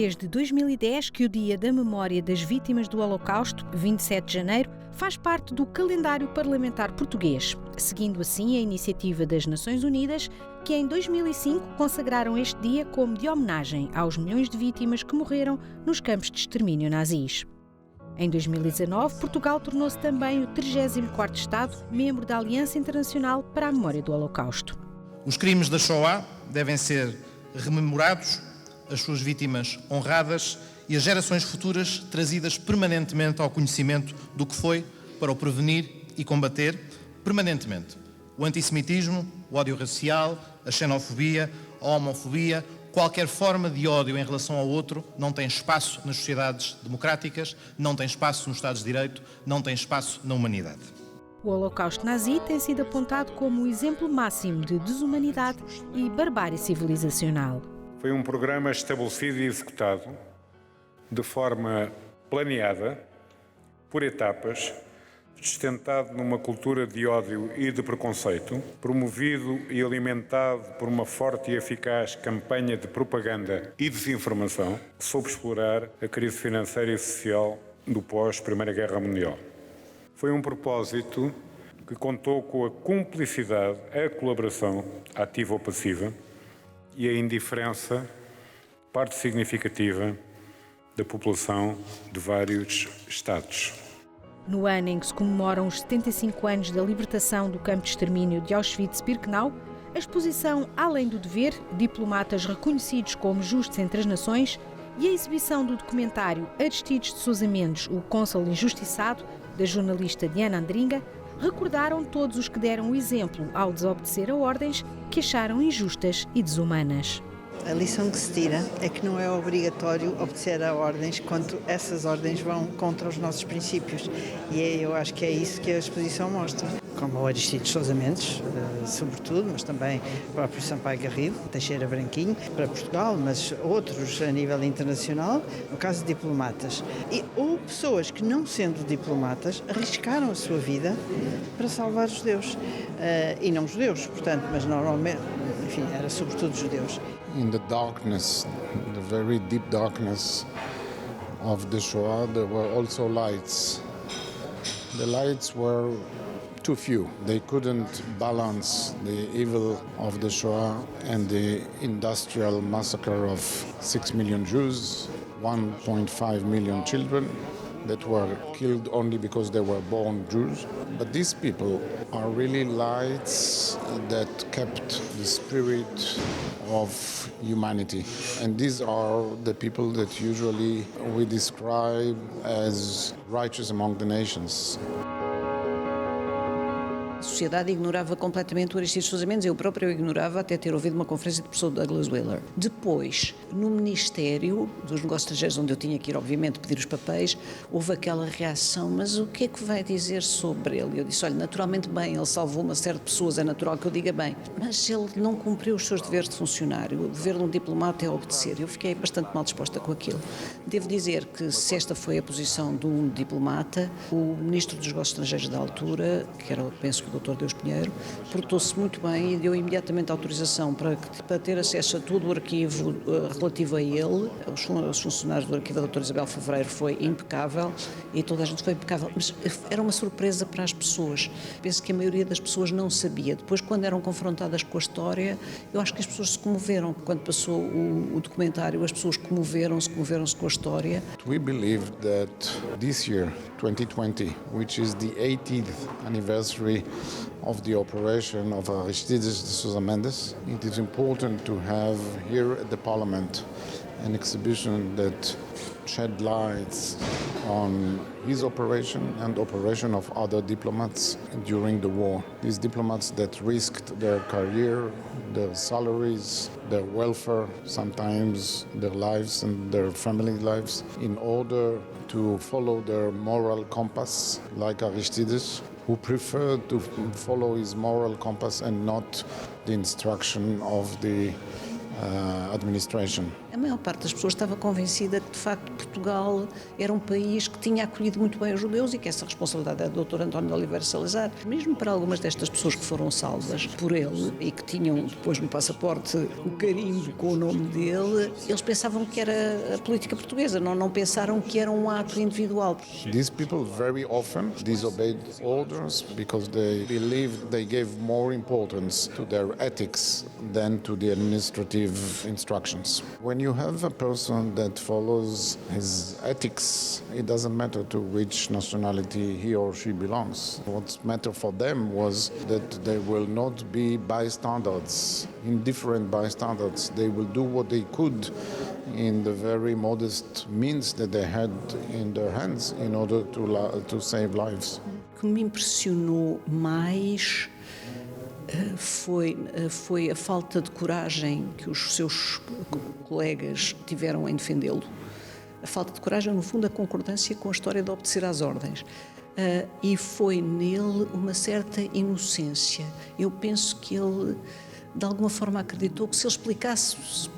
Desde 2010 que o Dia da Memória das Vítimas do Holocausto, 27 de janeiro, faz parte do calendário parlamentar português, seguindo assim a iniciativa das Nações Unidas, que em 2005 consagraram este dia como de homenagem aos milhões de vítimas que morreram nos campos de extermínio nazis. Em 2019, Portugal tornou-se também o 34º Estado membro da Aliança Internacional para a Memória do Holocausto. Os crimes da Shoah devem ser rememorados, as suas vítimas honradas e as gerações futuras trazidas permanentemente ao conhecimento do que foi, para o prevenir e combater permanentemente o antissemitismo, o ódio racial, a xenofobia, a homofobia. Qualquer forma de ódio em relação ao outro não tem espaço nas sociedades democráticas, não tem espaço nos Estados de Direito, não tem espaço na humanidade. O Holocausto nazi tem sido apontado como o exemplo máximo de desumanidade e barbárie civilizacional. Foi um programa estabelecido e executado de forma planeada, por etapas, sustentado numa cultura de ódio e de preconceito, promovido e alimentado por uma forte e eficaz campanha de propaganda e desinformação que soube explorar a crise financeira e social do pós-Primeira Guerra Mundial. Foi um propósito que contou com a cumplicidade, a colaboração, ativa ou passiva, e a indiferença, parte significativa, da população de vários Estados. No ano em que se comemoram os 75 anos da libertação do campo de extermínio de Auschwitz-Birkenau, a exposição Além do Dever, diplomatas reconhecidos como justos entre as nações, e a exibição do documentário Aristides de Sousa Mendes, o cônsul injustiçado, da jornalista Diana Andringa, recordaram todos os que deram o exemplo ao desobedecer a ordens que acharam injustas e desumanas. A lição que se tira é que não é obrigatório obedecer a ordens quando essas ordens vão contra os nossos princípios. E eu acho que é isso que a exposição mostra. Como o Aristides Sousa Mendes, sobretudo, mas também o próprio Sampaio Garrido, Teixeira Branquinho, para Portugal, mas outros a nível internacional, no caso de diplomatas. Ou pessoas que, não sendo diplomatas, arriscaram a sua vida para salvar os judeus. E não judeus, portanto, mas normalmente, enfim, era sobretudo judeus. In the darkness, the very deep darkness of the Shoah, there were also lights. The lights were too few. They couldn't balance the evil of the Shoah and the industrial massacre of 6 million Jews, 1.5 million children that were killed only because they were born Jews. But these people are really lights that kept the spirit of humanity. And these are the people that usually we describe as righteous among the nations. A sociedade ignorava completamente o Aristides Sousa Mendes, eu próprio ignorava até ter ouvido uma conferência de professor Douglas Wheeler. Depois, no Ministério dos Negócios Estrangeiros, onde eu tinha que ir, obviamente, pedir os papéis, houve aquela reação, mas o que é que vai dizer sobre ele? Eu disse, olha, naturalmente bem, ele salvou uma série de pessoas, é natural que eu diga bem, mas ele não cumpriu os seus deveres de funcionário, o dever de um diplomata é obedecer. Eu fiquei bastante mal disposta com aquilo. Devo dizer que se esta foi a posição de um diplomata, o Ministro dos Negócios Estrangeiros da altura, que era, penso que o Dr. Deus Pinheiro, portou-se muito bem e deu imediatamente autorização para ter acesso a todo o arquivo relativo a ele. Os funcionários do arquivo da doutora Isabel Fevereiro foi impecável e toda a gente foi impecável, mas era uma surpresa para as pessoas. Penso que a maioria das pessoas não sabia. Depois, quando eram confrontadas com a história, eu acho que as pessoas se comoveram. Quando passou o documentário, as pessoas comoveram-se com a história. We believe that this year, 2020, which is the 80th anniversary of the operation of Aristides de Sousa Mendes, it is important to have here at the Parliament an exhibition that shed lights on his operation and operation of other diplomats during the war. These diplomats that risked their career, their salaries, their welfare, sometimes their lives and their family lives, in order to follow their moral compass, like Aristides, who preferred to follow his moral compass and not the instruction of the administration. A maior parte das pessoas estava convencida que, de facto, Portugal era um país que tinha acolhido muito bem os judeus e que essa responsabilidade é do Dr. António de Oliveira Salazar. Mesmo para algumas destas pessoas que foram salvas por ele e que tinham depois no passaporte o carimbo com o nome dele, eles pensavam que era a política portuguesa, não pensaram que era um ato individual. These people very often disobeyed orders because they believed they gave more importance to their ethics than to the administrative instructions. When you have a person that follows his ethics, it doesn't matter to which nationality he or she belongs. What mattered for them was that they will not be bystanders, indifferent bystanders. They will do what they could in the very modest means that they had in their hands in order to save lives. O que me impressionou mais foi a falta de coragem que os seus colegas tiveram em defendê-lo. A falta de coragem, no fundo, a concordância com a história de obedecer às ordens. E foi nele uma certa inocência. Eu penso que ele, de alguma forma, acreditou que se ele explicasse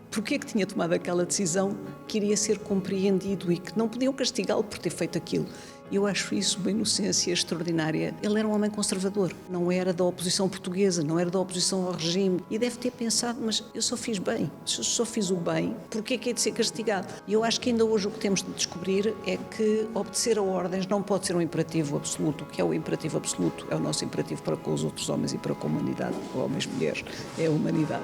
porque é que tinha tomado aquela decisão, que iria ser compreendido e que não podiam castigá-lo por ter feito aquilo. Eu acho isso uma inocência extraordinária. Ele era um homem conservador, não era da oposição portuguesa, não era da oposição ao regime. E deve ter pensado, mas eu só fiz bem, se eu só fiz o bem, porquê é que hei de ser castigado? E eu acho que ainda hoje o que temos de descobrir é que obedecer a ordens não pode ser um imperativo absoluto. O que é o imperativo absoluto é o nosso imperativo para com os outros homens e para com a humanidade, homens e mulheres, é a humanidade.